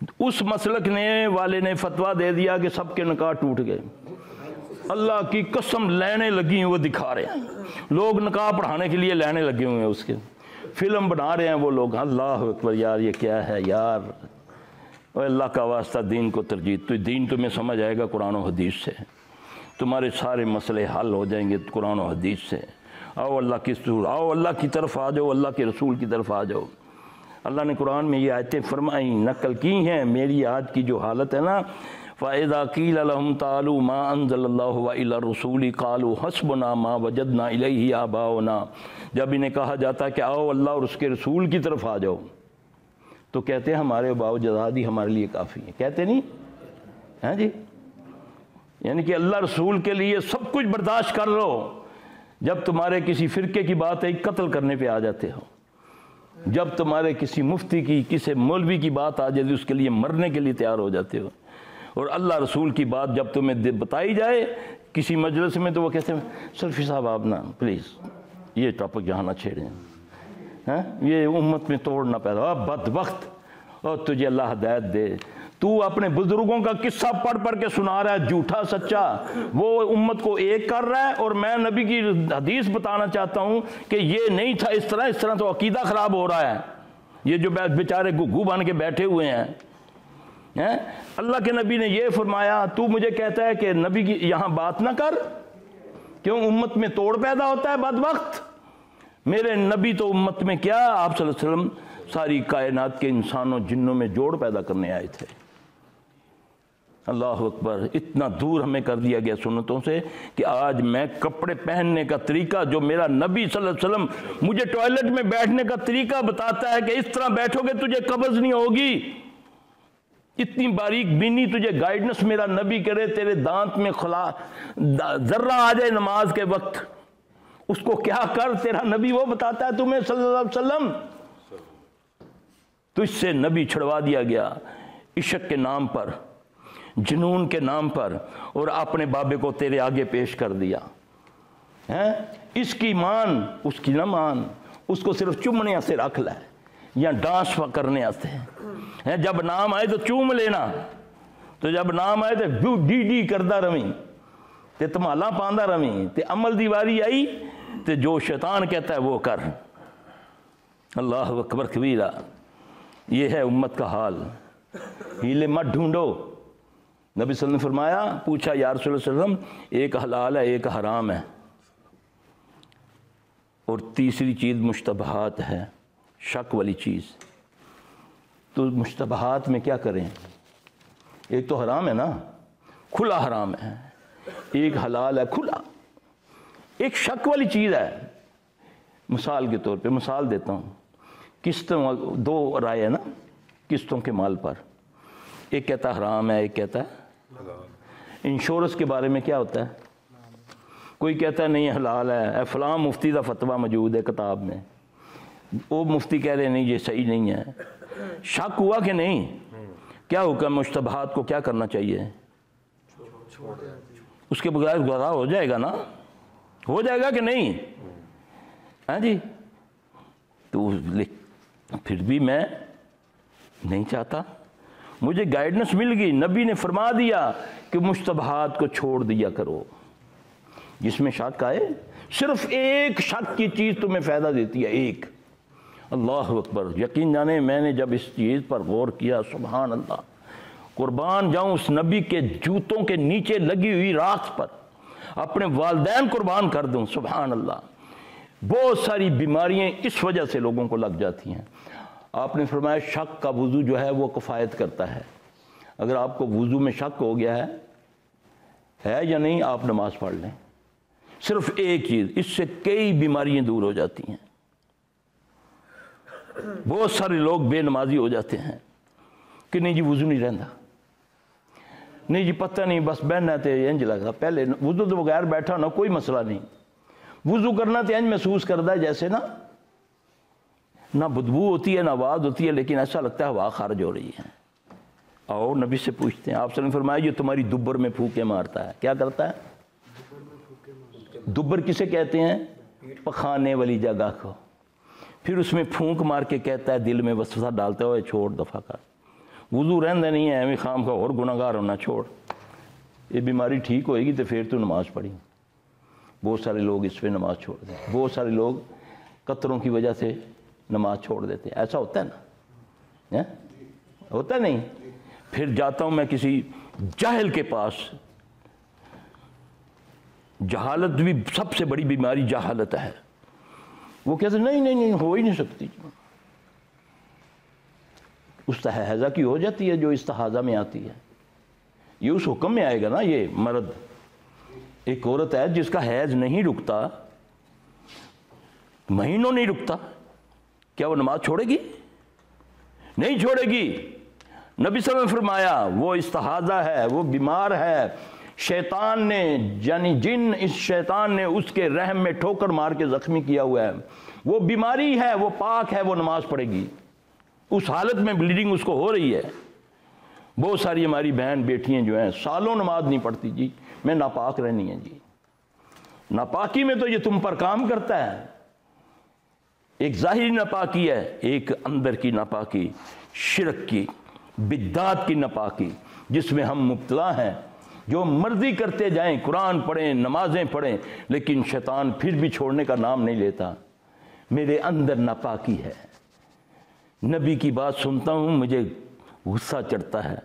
اس مسلک والے نے فتویٰ دے دیا کہ سب کے نکاح ٹوٹ گئے. اللہ کی قسم لینے لگی ہیں، وہ دکھا رہے ہیں لوگ نکاح پڑھانے کے لیے لینے لگے ہوئے ہیں، اس کے فلم بنا رہے ہیں وہ لوگ. اللہ اکبر یار، یہ کیا ہے یار. اور اللہ کا واسطہ دین کو ترجیح، تو دین تمہیں سمجھ آئے گا قرآن و حدیث سے، تمہارے سارے مسئلے حل ہو جائیں گے قرآن و حدیث سے. آؤ اللہ کی سور، آؤ اللہ کی طرف آ جاؤ، اللہ کے رسول کی طرف آ جاؤ. اللہ نے قرآن میں یہ آیتیں فرمائی، نقل کی ہیں. میری آج کی جو حالت ہے نا، فَإِذَا قِيلَ لَهُمْ تَعَالُوا مَا أَنزَلَ اللَّهُ وَإِلَى الرُّسُولِ قَالُوا حَسْبُنَا مَا وَجَدْنَا إِلَيْهِ آبَاؤُنَا. جب انہیں کہا جاتا ہے کہ آؤ اللہ اور اس کے رسول کی طرف آ جاؤ، تو کہتے ہیں ہمارے آباء و اجداد ہی ہمارے لیے کافی ہیں. کہتے نہیں ہیں جی؟ یعنی کہ اللہ رسول کے لیے سب کچھ برداشت کر لو، جب تمہارے کسی فرقے کی بات ہے قتل کرنے پہ آ جاتے ہو. جب تمہارے کسی مفتی کی، کسی مولوی کی بات آ جاتی ہے، اس کے لیے مرنے کے لیے تیار ہو جاتے ہو. اور اللہ رسول کی بات جب تمہیں بتائی جائے کسی مجلس میں، تو وہ کہتے ہیں سلفی صاحب آپ نا پلیز یہ ٹاپک یہاں نہ چھیڑیں، یہ امت میں توڑ نہ پیدا. بدبخت، اور تجھے اللہ ہدایت دے. تو اپنے بزرگوں کا قصہ پڑھ پڑھ کے سنا رہا ہے، جھوٹا سچا. وہ امت کو ایک کر رہا ہے، اور میں نبی کی حدیث بتانا چاہتا ہوں کہ یہ نہیں تھا اس طرح تو عقیدہ خراب ہو رہا ہے. یہ جو بیچارے گھگو بن کے بیٹھے ہوئے ہیں. اللہ کے نبی نے یہ فرمایا، تو مجھے کہتا ہے کہ نبی کی یہاں بات نہ کر، کیوں امت میں توڑ پیدا ہوتا ہے. بدبخت، میرے نبی تو امت میں کیا، آپ صلی اللہ علیہ وسلم ساری کائنات کے انسانوں جنوں میں جوڑ پیدا کرنے آئے تھے. اللہ اکبر. اتنا دور ہمیں کر دیا گیا سنتوں سے کہ آج میں کپڑے پہننے کا طریقہ جو میرا نبی صلی اللہ علیہ وسلم مجھے ٹوائلٹ میں بیٹھنے کا طریقہ بتاتا ہے کہ اس طرح بیٹھو گے تجھے قبض نہیں ہوگی. اتنی باریک بینی تجھے گائیڈنس میرا نبی کرے، تیرے دانت میں ذرہ آ جائے نماز کے وقت، اس کو کیا کر، تیرا نبی وہ بتاتا ہے تمہیں صلی اللہ علیہ وسلم. تو اس سے نبی چھڑوا دیا گیا عشق کے نام پر، جنون کے نام پر، اور اپنے بابے کو تیرے آگے پیش کر دیا. اس کی مان، اس کی نہ مان. اس کو صرف چومنے سے رکھ لے یا ڈانس کرنے آتے ہیں. جب نام آئے تو چوم لینا، تو جب نام آئے تو ڈی ڈی کردہ رویں تے تمالا پاندہ رویں تے عمل دیواری آئی تے جو شیطان کہتا ہے وہ کر. اللہ اکبر کبیرہ. یہ ہے امت کا حال. ہیلے مت ڈھونڈو. نبی صلی اللہ علیہ وسلم نے فرمایا، پوچھا یا رسول اللہ صلی اللہ علیہ وسلم، ایک حلال ہے ایک حرام ہے، اور تیسری چیز مشتبہات ہے، شک والی چیز. تو مشتبہات میں کیا کریں؟ ایک تو حرام ہے نا، کھلا حرام ہے، ایک حلال ہے کھلا. ایک شک والی چیز ہے. مثال کے طور پہ مثال دیتا ہوں. قسطوں، دو رائے ہے نا قسطوں کے مال پر. ایک کہتا ہے حرام ہے، ایک کہتا ہے. انشورنس کے بارے میں کیا ہوتا ہے؟ کوئی کہتا ہے نہیں حلال ہے، فلاں مفتی کا فتویٰ موجود ہے کتاب میں، وہ مفتی کہہ رہے نہیں یہ صحیح نہیں ہے. شک ہوا کہ نہیں؟ کیا حکم؟ مشتبہات کو کیا کرنا چاہیے؟ اس کے بغیر گزارا ہو جائے گا نا، ہو جائے گا کہ نہیں؟ ہاں جی. تو پھر بھی میں نہیں چاہتا. مجھے گائیڈنس مل گئی، نبی نے فرما دیا کہ مشتبہات کو چھوڑ دیا کرو. جس میں شک آئے، صرف ایک شک کی چیز تمہیں فائدہ دیتی ہے، ایک. اللہ اکبر. یقین جانے میں نے جب اس چیز پر غور کیا، سبحان اللہ، قربان جاؤں اس نبی کے جوتوں کے نیچے لگی ہوئی راکھ پر اپنے والدین قربان کر دوں. سبحان اللہ. بہت ساری بیماریاں اس وجہ سے لوگوں کو لگ جاتی ہیں. آپ نے فرمایا شک کا وضو جو ہے وہ کفایت کرتا ہے. اگر آپ کو وضو میں شک ہو گیا ہے یا نہیں، آپ نماز پڑھ لیں. صرف ایک چیز، اس سے کئی بیماریاں دور ہو جاتی ہیں. بہت سارے لوگ بے نمازی ہو جاتے ہیں کہ نہیں جی وضو نہیں رہندا، نہیں جی پتہ نہیں بس بہنا تے انج لگا. پہلے وضو تو بغیر بیٹھا نہ کوئی مسئلہ نہیں، وضو کرنا تے انج محسوس کرتا ہے جیسے نہ بدبو ہوتی ہے نہ آواز ہوتی ہے، لیکن ایسا لگتا ہے ہوا خارج ہو رہی ہے. آؤ نبی سے پوچھتے ہیں. آپ صلی اللہ علیہ وسلم نے فرمایا یہ تمہاری دبر میں پھونکے مارتا ہے. کیا کرتا ہے؟ دبر کسے کہتے ہیں؟ پخانے والی جگہ کو. پھر اس میں پھونک مار کے کہتا ہے، دل میں وسوسہ ڈالتا ہے چھوڑ دفعہ کر. وضو رہندے نہیں ہے ایویں خام کا اور گناہگار ہونا چھوڑ، یہ بیماری ٹھیک ہوئے گی تو پھر تو نماز پڑھی۔ بہت سارے لوگ اس پہ نماز چھوڑ دیں، بہت سارے لوگ قطروں کی وجہ سے نماز چھوڑ دیتے ہیں، ایسا ہوتا ہے نا؟ ہوتا ہے نہیں؟ پھر جاتا ہوں میں کسی جاہل کے پاس، جہالت بھی سب سے بڑی بیماری جہالت ہے، وہ کہتے ہیں نہیں ہو ہی نہیں سکتی، استحاضہ کی ہو جاتی ہے جو استحاضہ میں آتی ہے، یہ اس حکم میں آئے گا نا۔ یہ مرد، ایک عورت ہے جس کا حیض نہیں رکتا، مہینوں نہیں رکتا، کیا وہ نماز چھوڑے گی؟ نہیں چھوڑے گی۔ نبی صلی اللہ علیہ وسلم نے فرمایا وہ استحاضہ ہے، وہ بیمار ہے، شیطان نے یعنی جن اس شیطان نے اس کے رحم میں ٹھوکر مار کے زخمی کیا ہوا ہے، وہ بیماری ہے، وہ پاک ہے، وہ نماز پڑھے گی۔ اس حالت میں بلیڈنگ اس کو ہو رہی ہے۔ بہت ساری ہماری بہن بیٹیاں جو ہیں سالوں نماز نہیں پڑھتی، جی میں ناپاک رہنی ہے، جی ناپاکی میں تو یہ تم پر کام کرتا ہے۔ ایک ظاہری ناپاکی ہے، ایک اندر کی ناپاکی، شرک کی، بدعات کی ناپاکی، جس میں ہم مبتلا ہیں۔ جو مرضی کرتے جائیں، قرآن پڑھیں، نمازیں پڑھیں، لیکن شیطان پھر بھی چھوڑنے کا نام نہیں لیتا۔ میرے اندر ناپاکی ہے، نبی کی بات سنتا ہوں مجھے غصہ چڑھتا ہے،